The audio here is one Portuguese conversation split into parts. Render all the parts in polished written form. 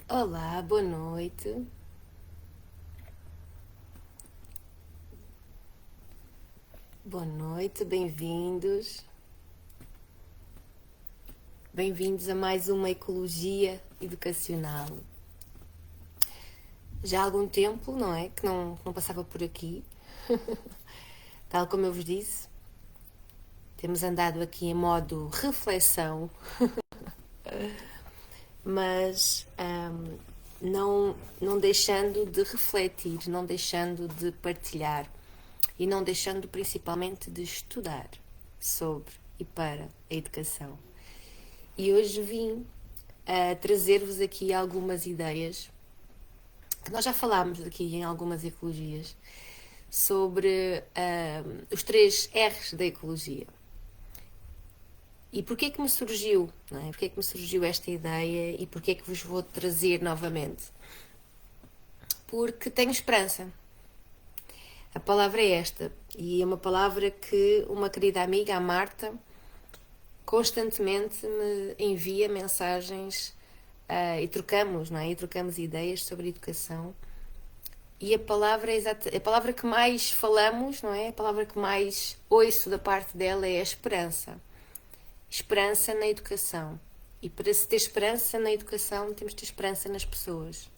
Olá, boa noite. Boa noite, bem-vindos. Bem-vindos a mais uma Ecologia Educacional. Já há algum tempo, não é? Que não passava por aqui. Tal como eu vos disse, temos andado aqui em modo reflexão, mas não deixando de refletir, não deixando de partilhar e não deixando principalmente de estudar sobre e para a educação. E hoje vim trazer-vos aqui algumas ideias que nós já falámos aqui em algumas ecologias sobre os 3 R's da ecologia. E porquê que me surgiu, não é? Porquê que me surgiu esta ideia e porquê que vos vou trazer novamente? Porque tenho esperança. A palavra é esta, e é uma palavra que uma querida amiga, a Marta, constantemente me envia mensagens e trocamos, não é? E trocamos ideias sobre educação. E a palavra é a palavra que mais falamos, não é? A palavra que mais ouço da parte dela é a esperança. Esperança na educação. E para se ter esperança na educação, temos de ter esperança nas pessoas.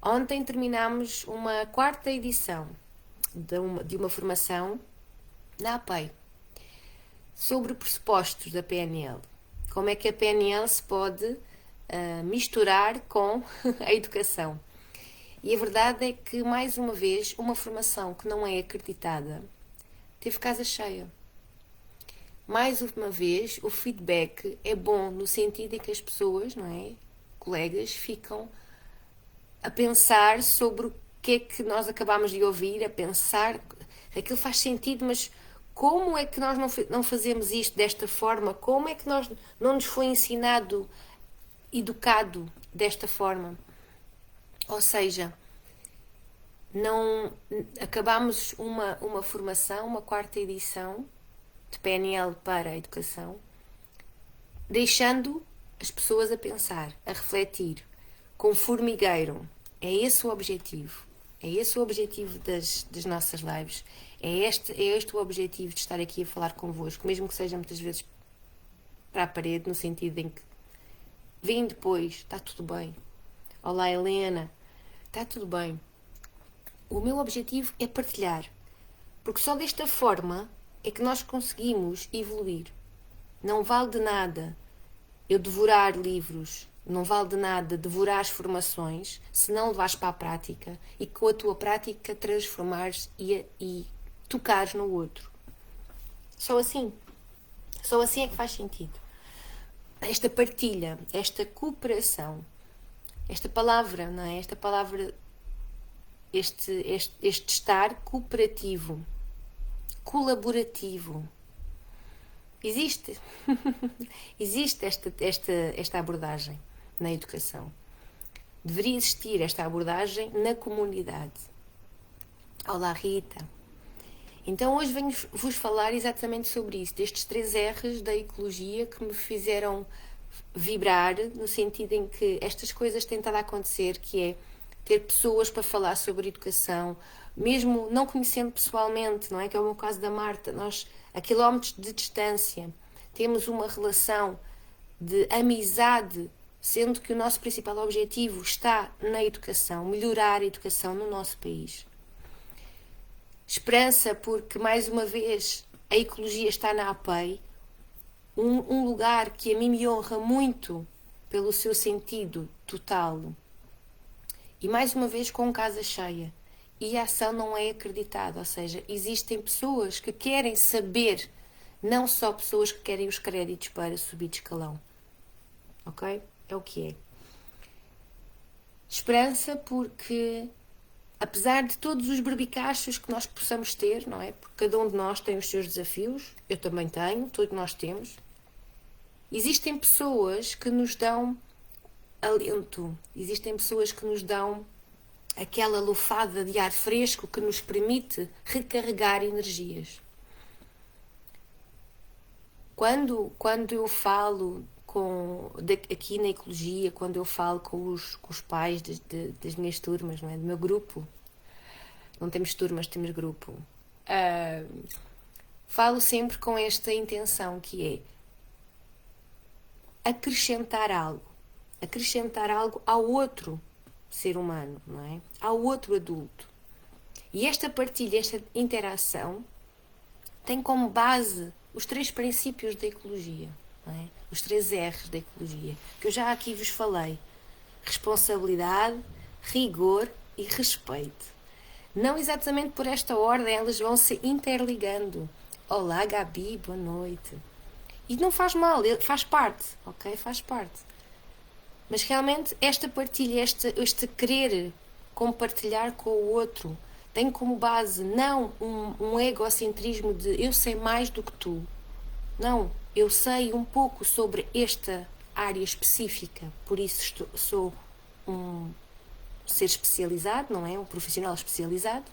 Ontem terminámos uma 4ª edição de uma formação na APEI sobre pressupostos da PNL. Como é que a PNL se pode misturar com a educação. E a verdade é que, mais uma vez, uma formação que não é acreditada teve casa cheia. Mais uma vez, o feedback é bom no sentido em que as pessoas, não é, colegas, ficam a pensar sobre o que é que nós acabámos de ouvir, a pensar, aquilo faz sentido, mas como é que nós não fazemos isto desta forma? Como é que nós não nos foi ensinado, educado desta forma? Ou seja, não acabámos uma formação, uma 4ª edição de PNL para a educação, deixando as pessoas a pensar, a refletir, com formigueiro. É esse o objetivo. É esse o objetivo das nossas lives. É este o objetivo de estar aqui a falar convosco, mesmo que seja muitas vezes para a parede, no sentido em que vem depois, está tudo bem. Olá, Helena, está tudo bem. O meu objetivo é partilhar, porque só desta forma é que nós conseguimos evoluir. Não vale de nada eu devorar livros, não vale de nada devorar as formações se não levares para a prática e com a tua prática transformares e tocares no outro. Só assim. Só assim é que faz sentido. Esta partilha, esta cooperação, esta palavra, não é? Esta palavra, este estar cooperativo, colaborativo. Existe. Existe esta abordagem na educação. Deveria existir esta abordagem na comunidade. Olá, Rita. Então hoje venho-vos falar exatamente sobre isso, destes 3 R's da ecologia que me fizeram vibrar, no sentido em que estas coisas têm estado a acontecer, que é ter pessoas para falar sobre educação, mesmo não conhecendo pessoalmente, não é? Que é o meu caso da Marta. Nós, a quilómetros de distância, temos uma relação de amizade, sendo que o nosso principal objetivo está na educação, melhorar a educação no nosso país. Esperança porque, mais uma vez, a ecologia está na APEI, um lugar que a mim me honra muito pelo seu sentido total. E mais uma vez com casa cheia. E a ação não é acreditada, ou seja, existem pessoas que querem saber, não só pessoas que querem os créditos para subir de escalão. Ok? É o que é. Esperança porque, apesar de todos os berbicachos que nós possamos ter, não é? Porque cada um de nós tem os seus desafios, eu também tenho, todos nós temos. Existem pessoas que nos dão alento, existem pessoas que nos dão aquela lufada de ar fresco que nos permite recarregar energias. Quando eu falo aqui na ecologia, quando eu falo com os pais das minhas turmas, não é? Do meu grupo. Não temos turmas, temos grupo. Falo sempre com esta intenção, que é acrescentar algo ao outro ser humano, não é? Ao outro adulto. E esta partilha, esta interação tem como base os 3 princípios da ecologia, não é? Os 3 R's da ecologia, que eu já aqui vos falei: responsabilidade, rigor e respeito. Não exatamente por esta ordem, elas vão se interligando. Olá, Gabi, boa noite. E não faz mal, faz parte, ok? Faz parte. Mas realmente esta partilha, este querer compartilhar com o outro, tem como base não um egocentrismo de eu sei mais do que tu. Não, eu sei um pouco sobre esta área específica, por isso sou um ser especializado, não é? Um profissional especializado.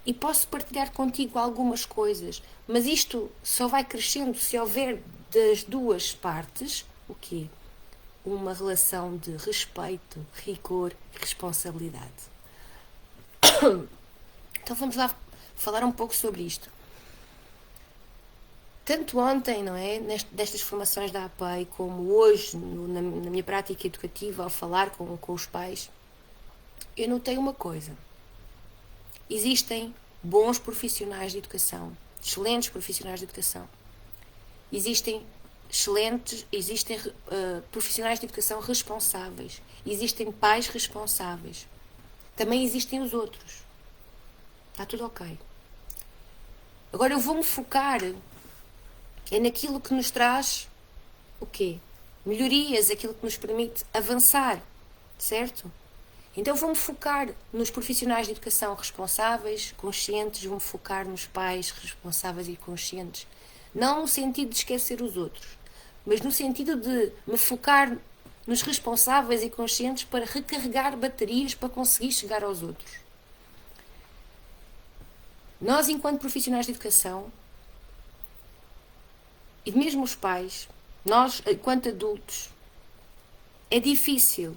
E posso partilhar contigo algumas coisas, mas isto só vai crescendo se houver das duas partes o quê? Uma relação de respeito, rigor e responsabilidade. Então vamos lá falar um pouco sobre isto. Tanto ontem, não é, destas formações da APEI, como hoje, na minha prática educativa, ao falar com os pais, eu notei uma coisa. Existem bons profissionais de educação, excelentes profissionais de educação. Existem profissionais de educação responsáveis. Existem pais responsáveis. Também existem os outros. Está tudo ok. Agora eu vou-me focar naquilo que nos traz o quê? Melhorias, aquilo que nos permite avançar, certo? Então vou-me focar nos profissionais de educação responsáveis, conscientes, vou-me focar nos pais responsáveis e conscientes. Não no sentido de esquecer os outros, mas no sentido de me focar nos responsáveis e conscientes para recarregar baterias para conseguir chegar aos outros. Nós, enquanto profissionais de educação, e mesmo os pais, nós, enquanto adultos, é difícil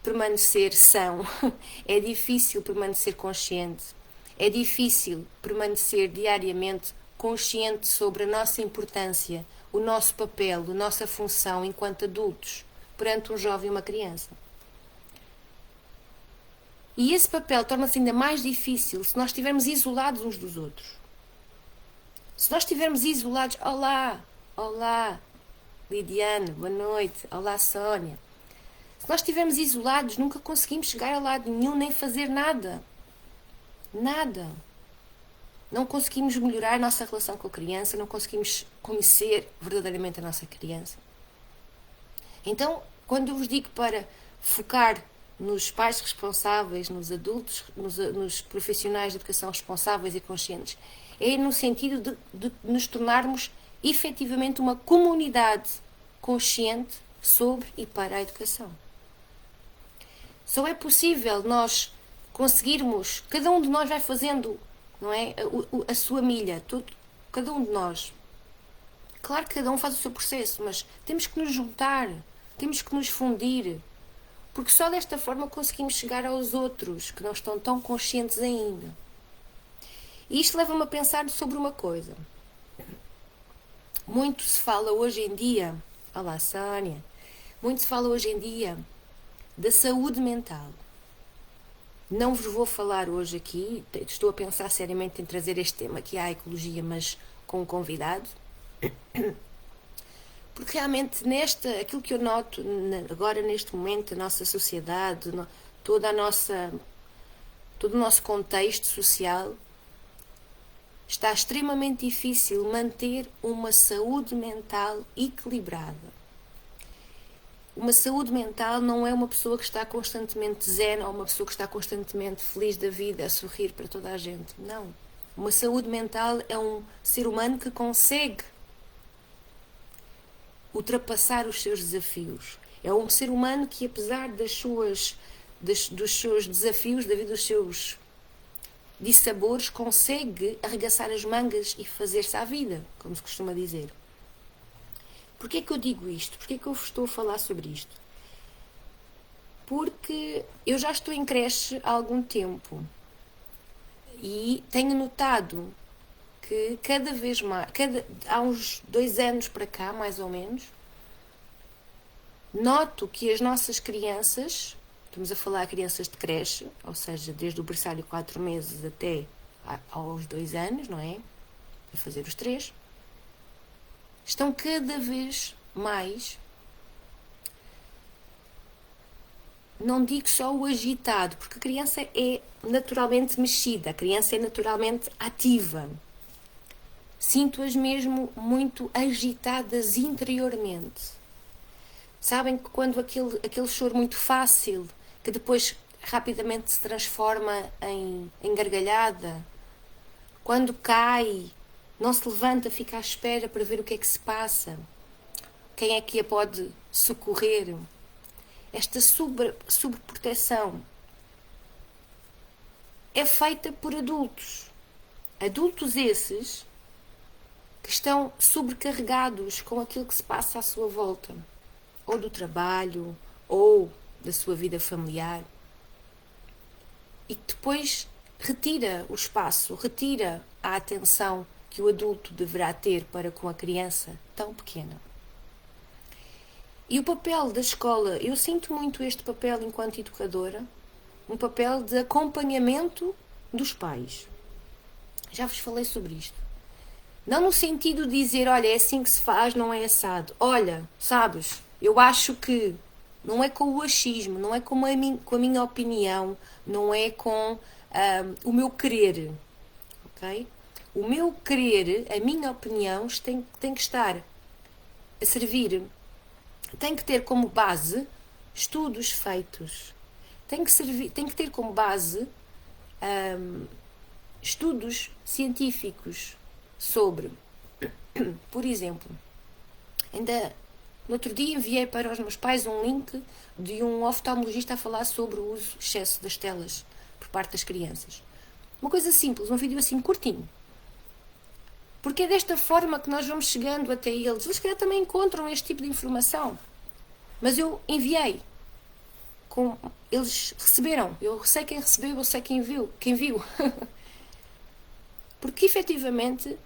permanecer são, é difícil permanecer consciente, é difícil permanecer diariamente consciente sobre a nossa importância, o nosso papel, a nossa função enquanto adultos perante um jovem e uma criança. E esse papel torna-se ainda mais difícil se nós estivermos isolados uns dos outros. Se nós estivermos isolados, olá, Lidiane, boa noite, olá, Sónia. Se nós estivermos isolados, nunca conseguimos chegar a lado nenhum, nem fazer nada. Nada. Não conseguimos melhorar a nossa relação com a criança, não conseguimos conhecer verdadeiramente a nossa criança. Então, quando eu vos digo para focar nos pais responsáveis, nos adultos, nos profissionais de educação responsáveis e conscientes, é no sentido de nos tornarmos efetivamente uma comunidade consciente sobre e para a educação. Só é possível nós conseguirmos, cada um de nós vai fazendo, não é, a sua milha, cada um de nós. Claro que cada um faz o seu processo, mas temos que nos juntar, temos que nos fundir, porque só desta forma conseguimos chegar aos outros que não estão tão conscientes ainda. E isto leva-me a pensar sobre uma coisa. Muito se fala hoje em dia, olá Sónia, muito se fala hoje em dia da saúde mental. Não vos vou falar hoje aqui, estou a pensar seriamente em trazer este tema aqui à ecologia, mas com um convidado, porque realmente aquilo que eu noto agora neste momento, a nossa sociedade, todo o nosso contexto social, está extremamente difícil manter uma saúde mental equilibrada. Uma saúde mental não é uma pessoa que está constantemente zen ou uma pessoa que está constantemente feliz da vida, a sorrir para toda a gente. Não. Uma saúde mental é um ser humano que consegue ultrapassar os seus desafios. É um ser humano que, apesar dos seus desafios, da vida, dos seus dissabores, consegue arregaçar as mangas e fazer-se à vida, como se costuma dizer. Porquê é que eu digo isto? Porquê é que eu estou a falar sobre isto? Porque eu já estou em creche há algum tempo e tenho notado que cada vez mais, há uns 2 anos para cá, mais ou menos, noto que as nossas crianças, estamos a falar de crianças de creche, ou seja, desde o berçário 4 meses até aos 2 anos, não é? A fazer os 3, estão cada vez mais, não digo só o agitado, porque a criança é naturalmente mexida, a criança é naturalmente ativa. Sinto-as mesmo muito agitadas interiormente. Sabem que quando aquele choro muito fácil, que depois rapidamente se transforma em gargalhada, quando cai, não se levanta, fica à espera para ver o que é que se passa, quem é que a pode socorrer. Esta sobreproteção é feita por adultos. Adultos esses que estão sobrecarregados com aquilo que se passa à sua volta, ou do trabalho, ou da sua vida familiar, e que depois retira o espaço, retira a atenção que o adulto deverá ter para com a criança tão pequena. E o papel da escola, eu sinto muito este papel enquanto educadora, um papel de acompanhamento dos pais. Já vos falei sobre isto. Não no sentido de dizer, olha, é assim que se faz, não é assado. Olha, sabes, eu acho que não é com o achismo, não é com a minha opinião, não é com o meu querer, ok? O meu querer, a minha opinião, tem que estar a servir, tem que ter como base estudos feitos, tem que ter como base estudos científicos sobre, por exemplo, ainda no outro dia enviei para os meus pais um link de um oftalmologista a falar sobre o uso excesso das telas por parte das crianças. Uma coisa simples, um vídeo assim curtinho. Porque é desta forma que nós vamos chegando até eles. Eles, se calhar, também encontram este tipo de informação. Mas eu enviei. Eles receberam. Eu sei quem recebeu, eu sei quem viu. Porque, efetivamente,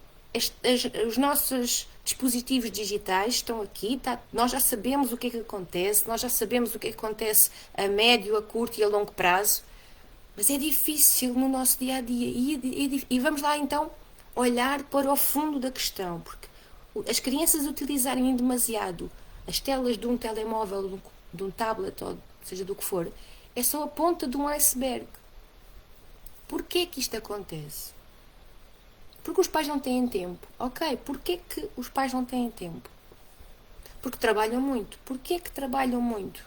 os nossos dispositivos digitais estão aqui, nós já sabemos o que é que acontece, nós já sabemos o que é que acontece a médio, a curto e a longo prazo, mas é difícil no nosso dia-a-dia. E vamos lá, então, olhar para o fundo da questão, porque as crianças utilizarem demasiado as telas de um telemóvel, de um tablet, ou seja do que for, é só a ponta de um iceberg. Porquê que isto acontece? Porque os pais não têm tempo. Ok, porquê que os pais não têm tempo? Porque trabalham muito. Porquê que trabalham muito?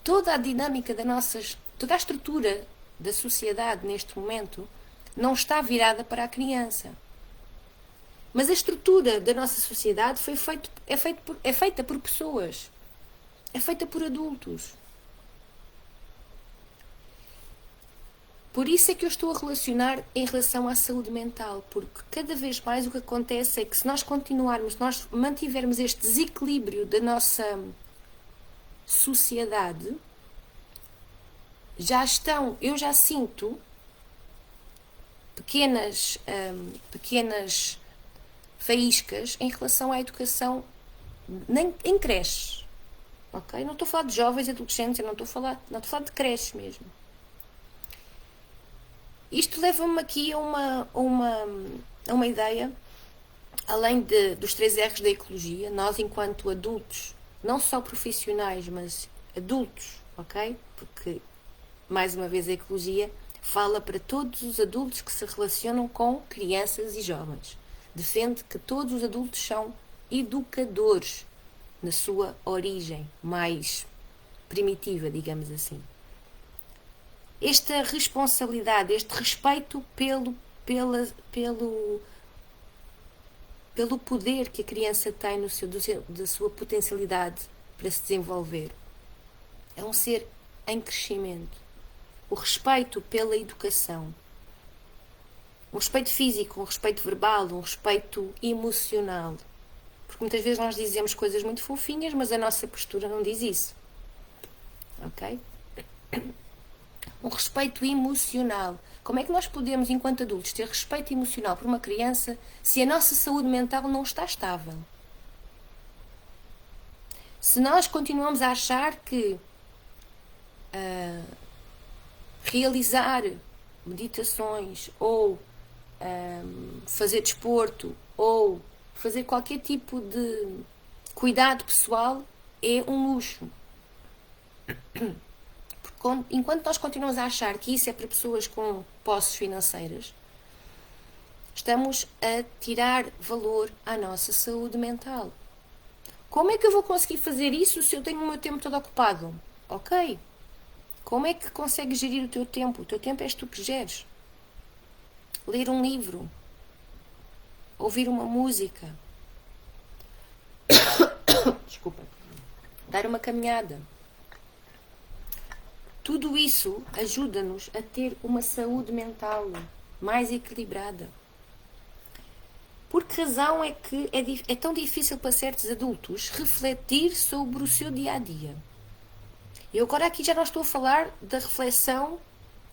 Toda a dinâmica toda a estrutura da sociedade neste momento não está virada para a criança. Mas a estrutura da nossa sociedade é feita por pessoas. É feita por adultos. Por isso é que eu estou a relacionar em relação à saúde mental, porque cada vez mais o que acontece é que se nós mantivermos este desequilíbrio da nossa sociedade, eu já sinto pequenas faíscas em relação à educação em creches, ok? Não estou a falar de jovens e adolescentes, não estou a falar de creches mesmo. Isto leva-me aqui a uma ideia, além dos 3 R's da ecologia, nós enquanto adultos, não só profissionais, mas adultos, ok? Porque, mais uma vez, a ecologia fala para todos os adultos que se relacionam com crianças e jovens. Defende que todos os adultos são educadores na sua origem mais primitiva, digamos assim. Esta responsabilidade, este respeito pelo poder que a criança tem da sua potencialidade para se desenvolver. É um ser em crescimento. O respeito pela educação. Um respeito físico, um respeito verbal, um respeito emocional. Porque muitas vezes nós dizemos coisas muito fofinhas, mas a nossa postura não diz isso. Ok? Um respeito emocional. Como é que nós podemos, enquanto adultos, ter respeito emocional por uma criança se a nossa saúde mental não está estável? Se nós continuamos a achar que realizar meditações ou fazer desporto ou fazer qualquer tipo de cuidado pessoal é um luxo. Porque enquanto nós continuamos a achar que isso é para pessoas com posses financeiras, estamos a tirar valor à nossa saúde mental. Como é que eu vou conseguir fazer isso se eu tenho o meu tempo todo ocupado? Ok. Como é que consegues gerir o teu tempo? O teu tempo és tu que geres. Ler um livro. Ouvir uma música. Desculpa. Dar uma caminhada. Tudo isso ajuda-nos a ter uma saúde mental mais equilibrada. Por que razão é que é tão difícil para certos adultos refletir sobre o seu dia-a-dia? Eu agora aqui já não estou a falar da reflexão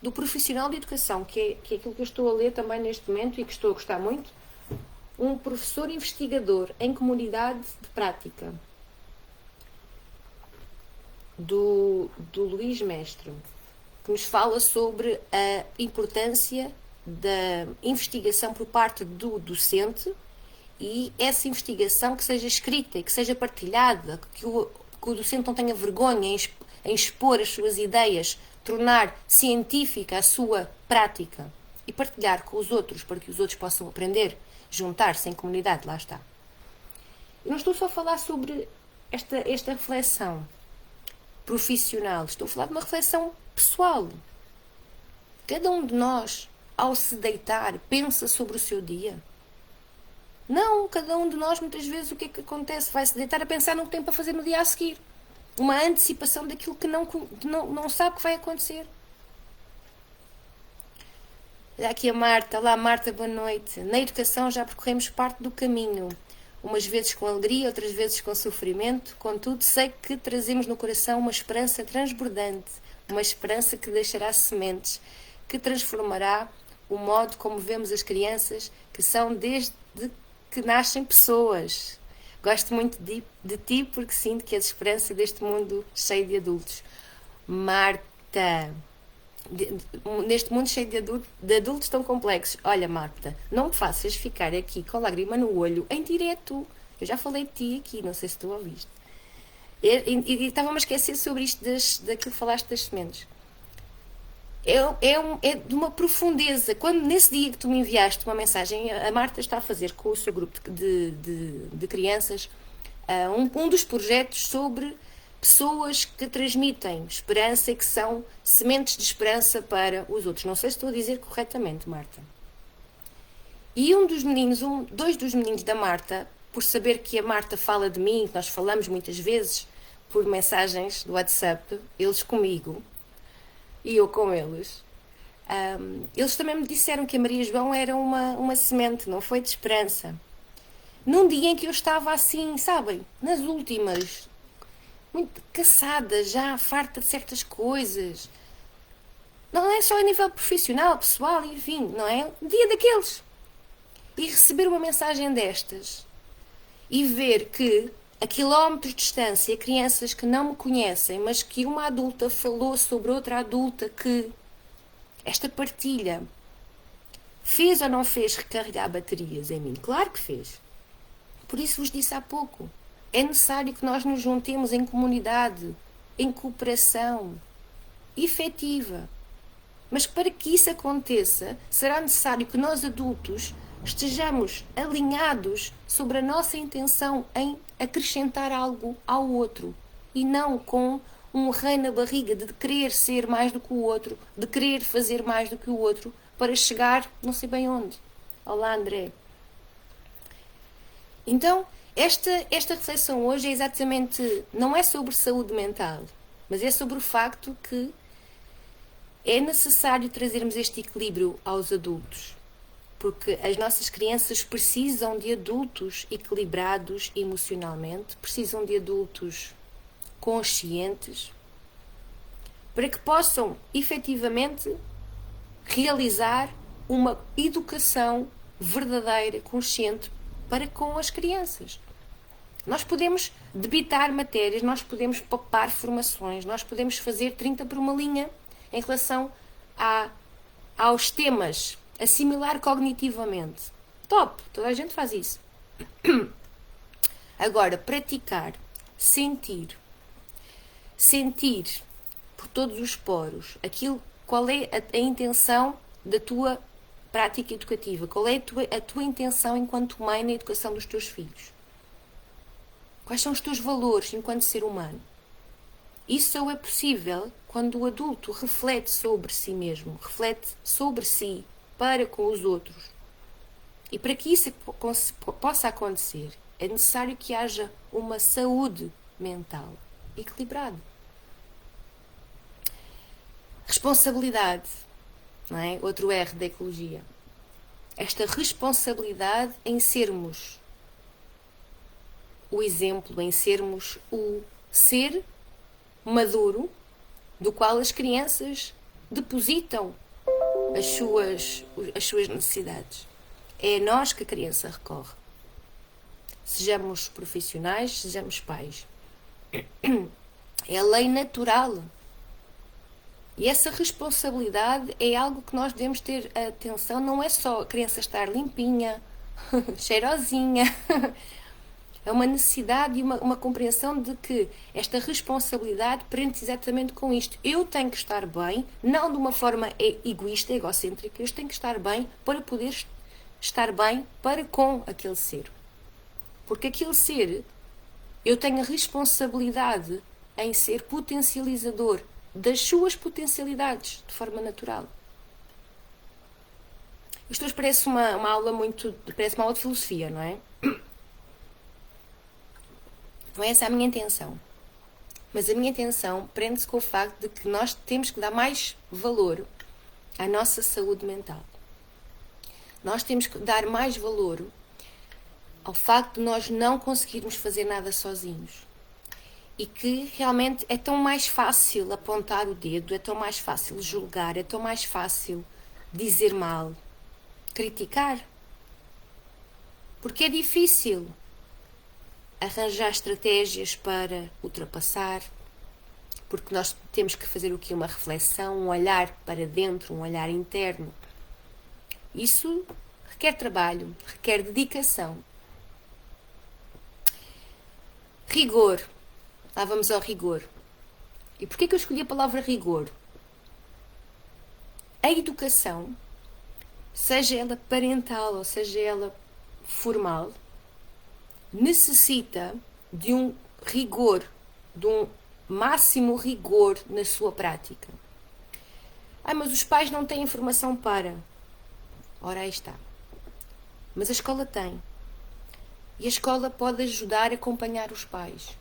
do profissional de educação, que é aquilo que eu estou a ler também neste momento e que estou a gostar muito. Um professor investigador em comunidade de prática, do Luís Mestre, que nos fala sobre a importância da investigação por parte do docente e essa investigação que seja escrita e que seja partilhada, que o docente não tenha vergonha em expor as suas ideias, tornar científica a sua prática e partilhar com os outros para que os outros possam aprender, juntar-se em comunidade, lá está. Eu não estou só a falar sobre esta reflexão profissional, estou a falar de uma reflexão pessoal. Cada um de nós, ao se deitar, pensa sobre o seu dia. Não, cada um de nós, muitas vezes, o que é que acontece? Vai se deitar a pensar no que tem para fazer no dia a seguir. Uma antecipação daquilo que não sabe que vai acontecer. Olha aqui a Marta. Olá, Marta, boa noite. Na educação já percorremos parte do caminho. Umas vezes com alegria, outras vezes com sofrimento. Contudo, sei que trazemos no coração uma esperança transbordante. Uma esperança que deixará sementes, que transformará o modo como vemos as crianças, que são desde que nascem pessoas. Gosto muito de ti porque sinto que és esperança deste mundo cheio de adultos. Marta, neste mundo cheio de adultos tão complexos. Olha, Marta, não me faças ficar aqui com a lágrima no olho em direto. Eu já falei de ti aqui, não sei se tu ouviste. E estava-me a esquecer sobre isto daquilo que falaste das sementes. É de uma profundeza. Quando nesse dia que tu me enviaste uma mensagem, a Marta está a fazer com o seu grupo de crianças um dos projetos sobre pessoas que transmitem esperança e que são sementes de esperança para os outros. Não sei se estou a dizer corretamente, Marta. E dois dos meninos da Marta, por saber que a Marta fala de mim, que nós falamos muitas vezes por mensagens do WhatsApp, eles comigo e eu com eles, eles também me disseram que a Maria João era uma semente, não foi de esperança. Num dia em que eu estava assim, sabem, nas últimas, muito cansada, já farta de certas coisas. Não é só a nível profissional, pessoal, enfim, não é? Um dia daqueles. E receber uma mensagem destas e ver que a quilómetros de distância, crianças que não me conhecem, mas que uma adulta falou sobre outra adulta, que esta partilha fez ou não fez recarregar baterias em mim? Claro que fez. Por isso vos disse há pouco. É necessário que nós nos juntemos em comunidade, em cooperação efetiva. Mas para que isso aconteça, será necessário que nós adultos estejamos alinhados sobre a nossa intenção em acrescentar algo ao outro e não com um rei na barriga de querer ser mais do que o outro, de querer fazer mais do que o outro para chegar não sei bem onde. Olá, André. Então, esta reflexão hoje é exatamente, não é sobre saúde mental, mas é sobre o facto que é necessário trazermos este equilíbrio aos adultos. Porque as nossas crianças precisam de adultos equilibrados emocionalmente, precisam de adultos conscientes, para que possam efetivamente realizar uma educação verdadeira, consciente, para com as crianças. Nós podemos debitar matérias, nós podemos poupar formações, nós podemos fazer 30 por uma linha em relação aos temas, assimilar cognitivamente. Top! Toda a gente faz isso. Agora, praticar, sentir por todos os poros qual é a intenção da tua prática educativa, qual é a tua intenção enquanto mãe na educação dos teus filhos. Quais são os teus valores enquanto ser humano? Isso só é possível quando o adulto reflete sobre si mesmo, reflete sobre si para com os outros. E para que isso possa acontecer, é necessário que haja uma saúde mental equilibrada. Responsabilidade, não é? Outro R da ecologia. Esta responsabilidade em sermos o exemplo, em sermos o ser maduro do qual as crianças depositam as suas necessidades. É a nós que a criança recorre. Sejamos profissionais, sejamos pais. É a lei natural. E essa responsabilidade é algo que nós devemos ter atenção. Não é só a criança estar limpinha, cheirosinha. É uma necessidade e uma compreensão de que esta responsabilidade prende exatamente com isto. Eu tenho que estar bem, não de uma forma egoísta, egocêntrica. Eu tenho que estar bem para poder estar bem para com aquele ser. Porque aquele ser, eu tenho a responsabilidade em ser potencializador das suas potencialidades de forma natural. Isto hoje parece uma aula parece uma aula de filosofia, não é? Não é essa a minha intenção. Mas a minha intenção prende-se com o facto de que nós temos que dar mais valor à nossa saúde mental. Nós temos que dar mais valor ao facto de nós não conseguirmos fazer nada sozinhos. E que realmente é tão mais fácil apontar o dedo, é tão mais fácil julgar, é tão mais fácil dizer mal, criticar. Porque é difícil arranjar estratégias para ultrapassar, porque nós temos que fazer o quê? Uma reflexão, um olhar para dentro, um olhar interno. Isso requer trabalho, requer dedicação. Rigor. Lá vamos ao rigor. E porquê que eu escolhi a palavra rigor? A educação, seja ela parental ou seja ela formal, necessita de um rigor, de um máximo rigor na sua prática. Mas os pais não têm informação para. Ora, aí está. Mas a escola tem. E a escola pode ajudar a acompanhar os pais.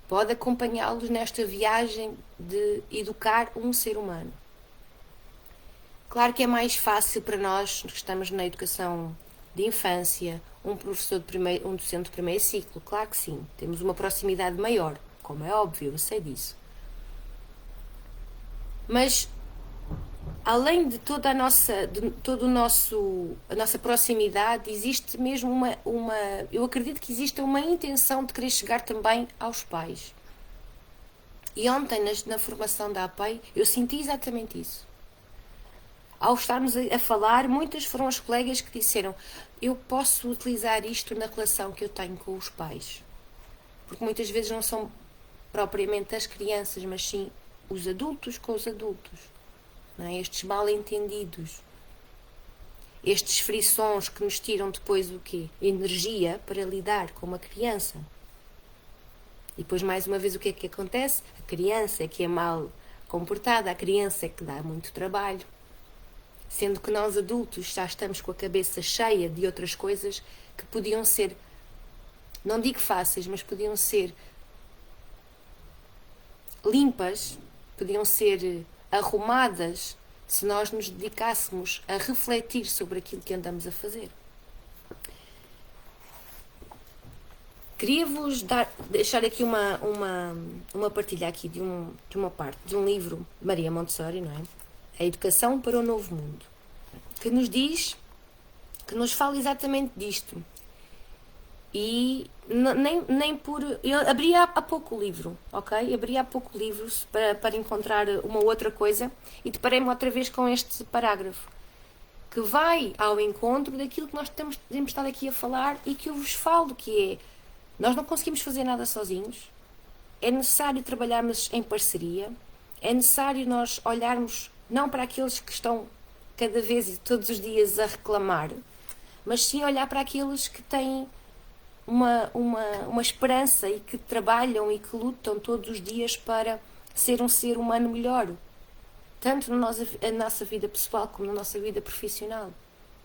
Pode acompanhá-los nesta viagem de educar um ser humano. Claro que é mais fácil para nós que estamos na educação de infância, um docente de primeiro ciclo, claro que sim, temos uma proximidade maior, como é óbvio, eu sei disso. Mas além de toda a nossa proximidade, existe mesmo eu acredito que existe uma intenção de querer chegar também aos pais. E ontem, na formação da APEI, eu senti exatamente isso. Ao estarmos a falar, muitas foram as colegas que disseram: eu posso utilizar isto na relação que eu tenho com os pais. Porque muitas vezes não são propriamente as crianças, mas sim os adultos com os adultos. Não é? Estes mal-entendidos, estes frições que nos tiram depois o quê? Energia para lidar com uma criança. E depois, mais uma vez, o que é que acontece? A criança é que é mal comportada, a criança é que dá muito trabalho. Sendo que nós adultos já estamos com a cabeça cheia de outras coisas que podiam ser, não digo fáceis, mas podiam ser limpas, podiam ser arrumadas se nós nos dedicássemos a refletir sobre aquilo que andamos a fazer. Queria-vos deixar aqui uma partilha aqui de uma parte de um livro de Maria Montessori, não é? A Educação para o Novo Mundo, que nos diz, que nos fala exatamente disto. E nem por... Eu abri há pouco o livro, ok? Abri há pouco o livro para encontrar uma outra coisa e deparei-me outra vez com este parágrafo, que vai ao encontro daquilo que nós temos estado aqui a falar e que eu vos falo, que é: nós não conseguimos fazer nada sozinhos, é necessário trabalharmos em parceria, é necessário nós olharmos não para aqueles que estão cada vez e todos os dias a reclamar, mas sim olhar para aqueles que têm uma esperança e que trabalham e que lutam todos os dias para ser um ser humano melhor, tanto na nossa vida pessoal como na nossa vida profissional.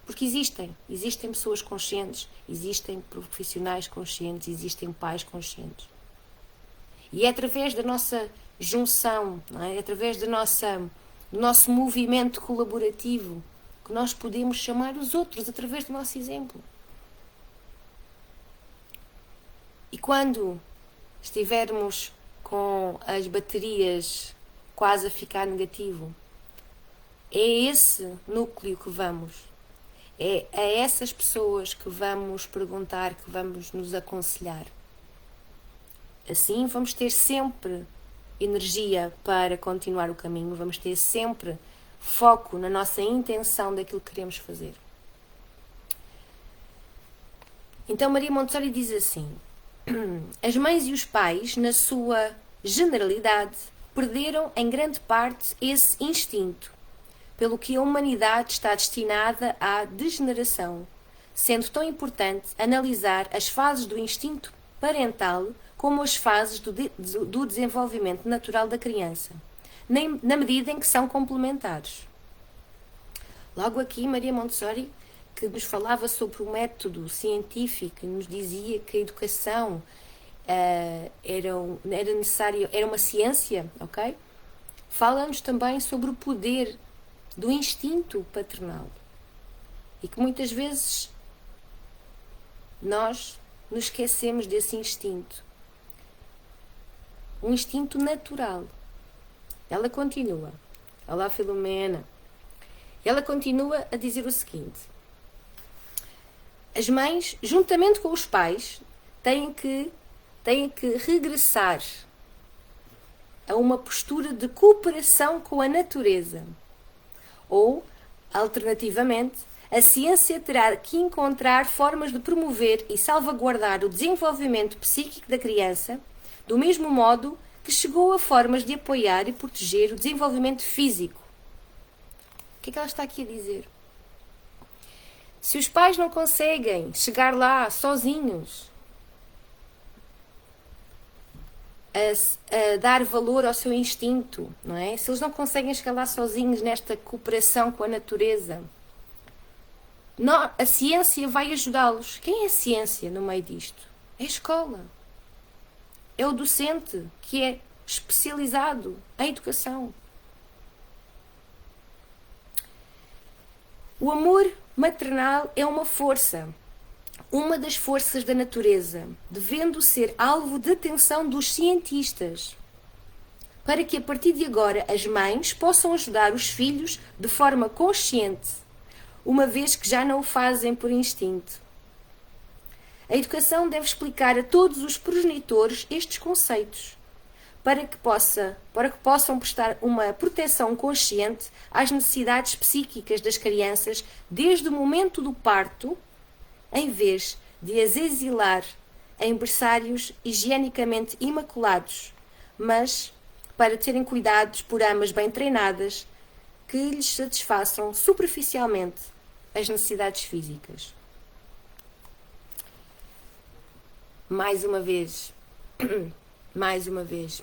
Porque existem pessoas conscientes, existem profissionais conscientes, existem pais conscientes. E é através da nossa junção, não é? Através do nosso movimento colaborativo que nós podemos chamar os outros através do nosso exemplo. E quando estivermos com as baterias quase a ficar negativo, é esse núcleo que vamos. É a essas pessoas que vamos perguntar, que vamos nos aconselhar. Assim vamos ter sempre energia para continuar o caminho, vamos ter sempre foco na nossa intenção daquilo que queremos fazer. Então Maria Montessori diz assim: as mães e os pais, na sua generalidade, perderam em grande parte esse instinto, pelo que a humanidade está destinada à degeneração, sendo tão importante analisar as fases do instinto parental como as fases do desenvolvimento natural da criança, na medida em que são complementares. Logo aqui, Maria Montessori, que nos falava sobre o método científico, nos dizia que a educação era necessária, era uma ciência, ok? Fala-nos também sobre o poder do instinto paternal e que muitas vezes nós nos esquecemos desse instinto, um instinto natural. Ela continua: olá Filomena, ela continua a dizer o seguinte: as mães, juntamente com os pais, têm que regressar a uma postura de cooperação com a natureza. Ou, alternativamente, a ciência terá que encontrar formas de promover e salvaguardar o desenvolvimento psíquico da criança, do mesmo modo que chegou a formas de apoiar e proteger o desenvolvimento físico. O que é que ela está aqui a dizer? Se os pais não conseguem chegar lá sozinhos, a dar valor ao seu instinto, não é? Se eles não conseguem chegar lá sozinhos nesta cooperação com a natureza, a ciência vai ajudá-los. Quem é a ciência no meio disto? É a escola. É o docente que é especializado em educação. O amor maternal é uma força, uma das forças da natureza, devendo ser alvo de atenção dos cientistas, para que a partir de agora as mães possam ajudar os filhos de forma consciente, uma vez que já não o fazem por instinto. A educação deve explicar a todos os progenitores estes conceitos, para que possam prestar uma proteção consciente às necessidades psíquicas das crianças desde o momento do parto, em vez de as exilar em berçários higienicamente imaculados, mas para terem cuidados por amas bem treinadas que lhes satisfaçam superficialmente as necessidades físicas. Mais uma vez,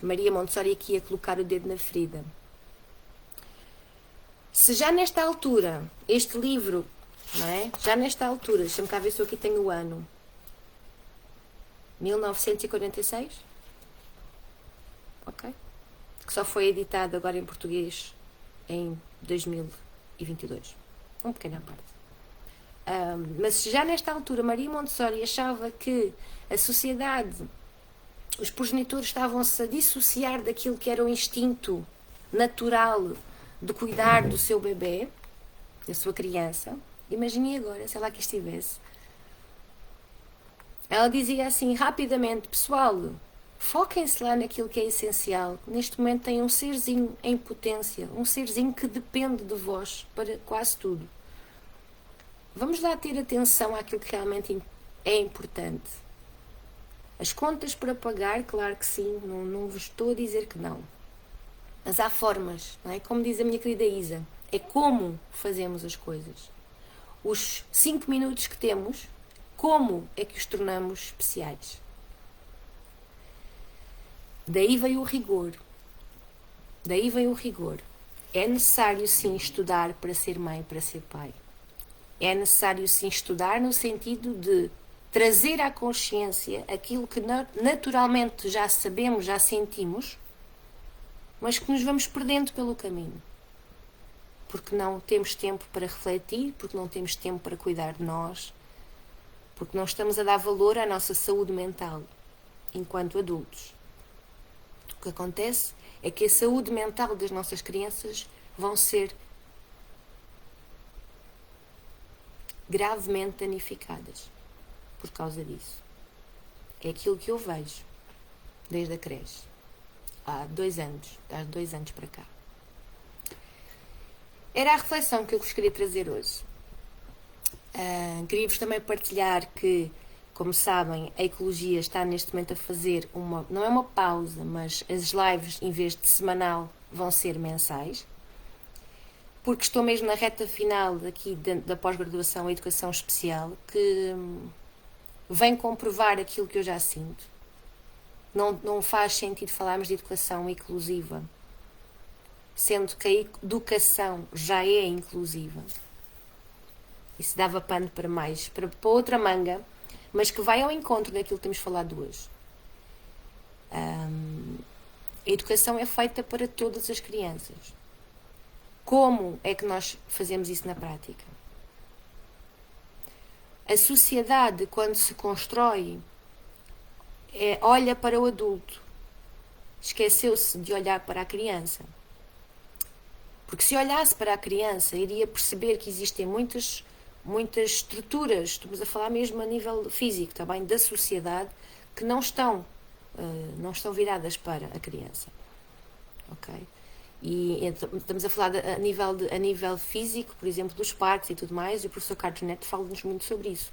Maria Montessori aqui a colocar o dedo na ferida. Se já nesta altura, este livro, não é? Já nesta altura, deixa-me cá ver se eu aqui tenho o ano. 1946? Ok. Que só foi editado agora em português em 2022. Um pequeno à parte. Mas já nesta altura Maria Montessori achava que a sociedade, os progenitores estavam-se a dissociar daquilo que era o instinto natural de cuidar do seu bebê, da sua criança. Imagine agora, se ela aqui estivesse. Ela dizia assim, rapidamente, pessoal, foquem-se lá naquilo que é essencial. Neste momento tem um serzinho em potência, um serzinho que depende de vós para quase tudo. Vamos lá ter atenção àquilo que realmente é importante. As contas para pagar, claro que sim, não vos estou a dizer que não. Mas há formas, não é? Como diz a minha querida Isa, é como fazemos as coisas. Os 5 minutos que temos, como é que os tornamos especiais? Daí vem o rigor. Daí vem o rigor. É necessário sim estudar para ser mãe, para ser pai. É necessário sim estudar no sentido de trazer à consciência aquilo que naturalmente já sabemos, já sentimos, mas que nos vamos perdendo pelo caminho. Porque não temos tempo para refletir, porque não temos tempo para cuidar de nós, porque não estamos a dar valor à nossa saúde mental enquanto adultos. O que acontece é que a saúde mental das nossas crianças vão ser gravemente danificadas por causa disso. É aquilo que eu vejo desde a creche. Há 2 anos para cá. Era a reflexão que eu vos queria trazer hoje. Queria-vos também partilhar que, como sabem, a Ecologia está neste momento a fazer não é uma pausa, mas as lives, em vez de semanal, vão ser mensais. Porque estou mesmo na reta final aqui da pós-graduação em Educação Especial, que vem comprovar aquilo que eu já sinto. Não faz sentido falarmos de educação inclusiva, sendo que a educação já é inclusiva. Isso dava pano para outra manga, mas que vai ao encontro daquilo que temos falado hoje. A educação é feita para todas as crianças. Como é que nós fazemos isso na prática? A sociedade, quando se constrói, olha para o adulto. Esqueceu-se de olhar para a criança. Porque se olhasse para a criança, iria perceber que existem muitas estruturas, estamos a falar mesmo a nível físico, também da sociedade, que não estão viradas para a criança. Ok? E estamos a falar a nível físico, por exemplo, dos parques e tudo mais, e o professor Carlos Neto fala-nos muito sobre isso.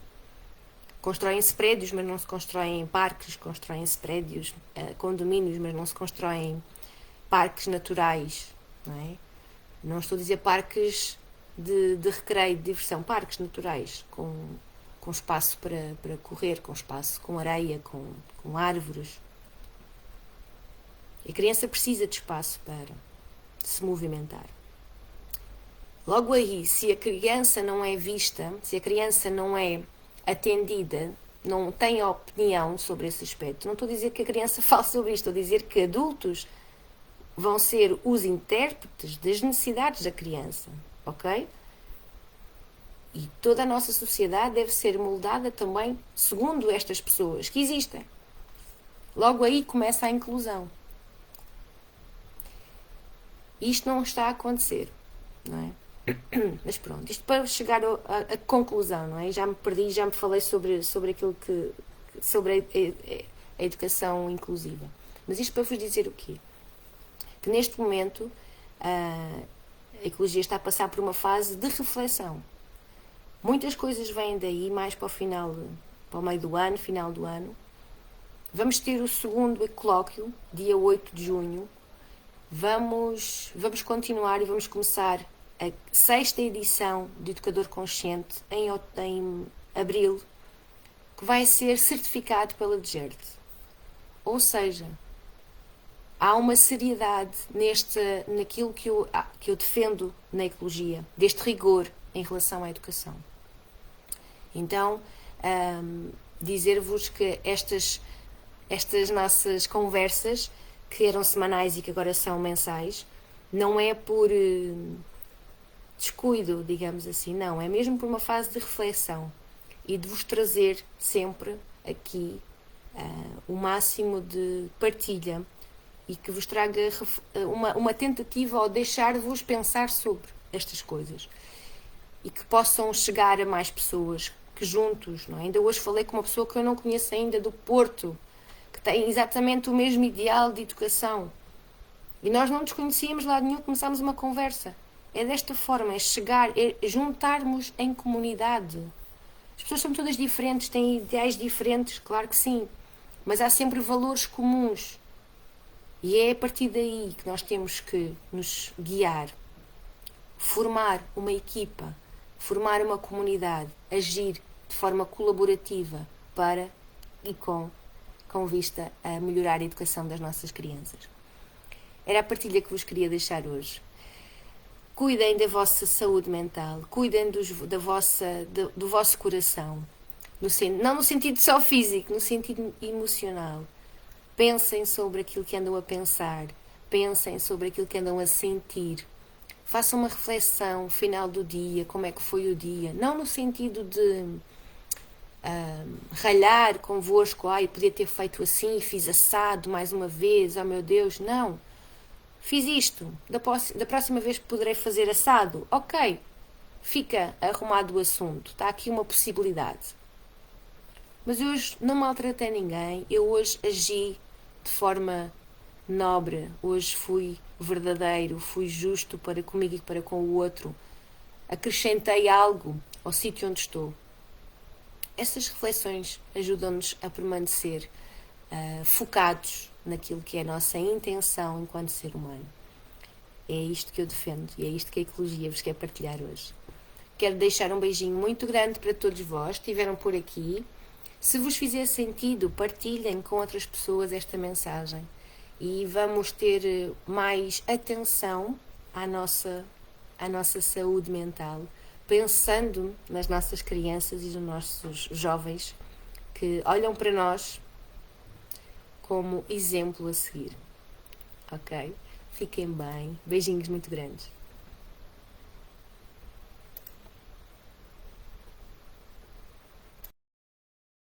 Constroem-se prédios, mas não se constroem parques, constroem-se prédios, condomínios, mas não se constroem parques naturais, não é? Não estou a dizer parques de recreio, de diversão, parques naturais, com espaço para correr, com espaço com areia, com árvores. A criança precisa de espaço para se movimentar. Logo aí, se a criança não é vista, se a criança não é atendida, não tem opinião sobre esse aspecto, não estou a dizer que a criança fale sobre isto, estou a dizer que adultos vão ser os intérpretes das necessidades da criança, ok? E toda a nossa sociedade deve ser moldada também segundo estas pessoas que existem. Logo aí começa a inclusão. Isto não está a acontecer, não é? Mas pronto, isto para chegar à conclusão, não é? Já me perdi, já me falei sobre aquilo sobre a educação inclusiva. Mas isto para vos dizer o quê? Que neste momento a Ecologia está a passar por uma fase de reflexão. Muitas coisas vêm daí, mais para o meio do ano, final do ano. Vamos ter o segundo colóquio, dia 8 de junho. Vamos continuar e vamos começar a 6ª edição de Educador Consciente em abril, que vai ser certificado pela DGERT. Ou seja, há uma seriedade naquilo que eu defendo na Ecologia, deste rigor em relação à educação. Então, dizer-vos que estas nossas conversas, que eram semanais e que agora são mensais, não é por descuido, digamos assim, não, é mesmo por uma fase de reflexão e de vos trazer sempre aqui o máximo de partilha e que vos traga uma tentativa ao deixar-vos pensar sobre estas coisas e que possam chegar a mais pessoas, que juntos, não é? Ainda hoje falei com uma pessoa que eu não conheço ainda do Porto, que tem exatamente o mesmo ideal de educação e nós não nos conhecíamos lá nenhum, começámos uma conversa. É desta forma, é chegar, é juntarmos em comunidade. As pessoas são todas diferentes, têm ideais diferentes, claro que sim, mas há sempre valores comuns. E é a partir daí que nós temos que nos guiar, formar uma equipa, formar uma comunidade, agir de forma colaborativa para e com vista a melhorar a educação das nossas crianças. Era a partilha que vos queria deixar hoje. Cuidem da vossa saúde mental, cuidem do vosso coração, não no sentido só físico, no sentido emocional. Pensem sobre aquilo que andam a pensar, pensem sobre aquilo que andam a sentir. Façam uma reflexão final do dia, como é que foi o dia, não no sentido de ralhar convosco, podia ter feito assim, fiz assado mais uma vez, oh meu Deus, não. Fiz isto, da próxima vez poderei fazer assado. Ok, fica arrumado o assunto, está aqui uma possibilidade. Mas eu hoje não maltratei ninguém, eu hoje agi de forma nobre, hoje fui verdadeiro, fui justo para comigo e para com o outro. Acrescentei algo ao sítio onde estou. Essas reflexões ajudam-nos a permanecer focados naquilo que é a nossa intenção enquanto ser humano. É isto que eu defendo e é isto que a Ecologia vos quer partilhar hoje. Quero deixar um beijinho muito grande para todos vós que estiveram por aqui. Se vos fizer sentido, partilhem com outras pessoas esta mensagem e vamos ter mais atenção à nossa saúde mental, pensando nas nossas crianças e nos nossos jovens que olham para nós como exemplo a seguir. Ok? Fiquem bem. Beijinhos muito grandes.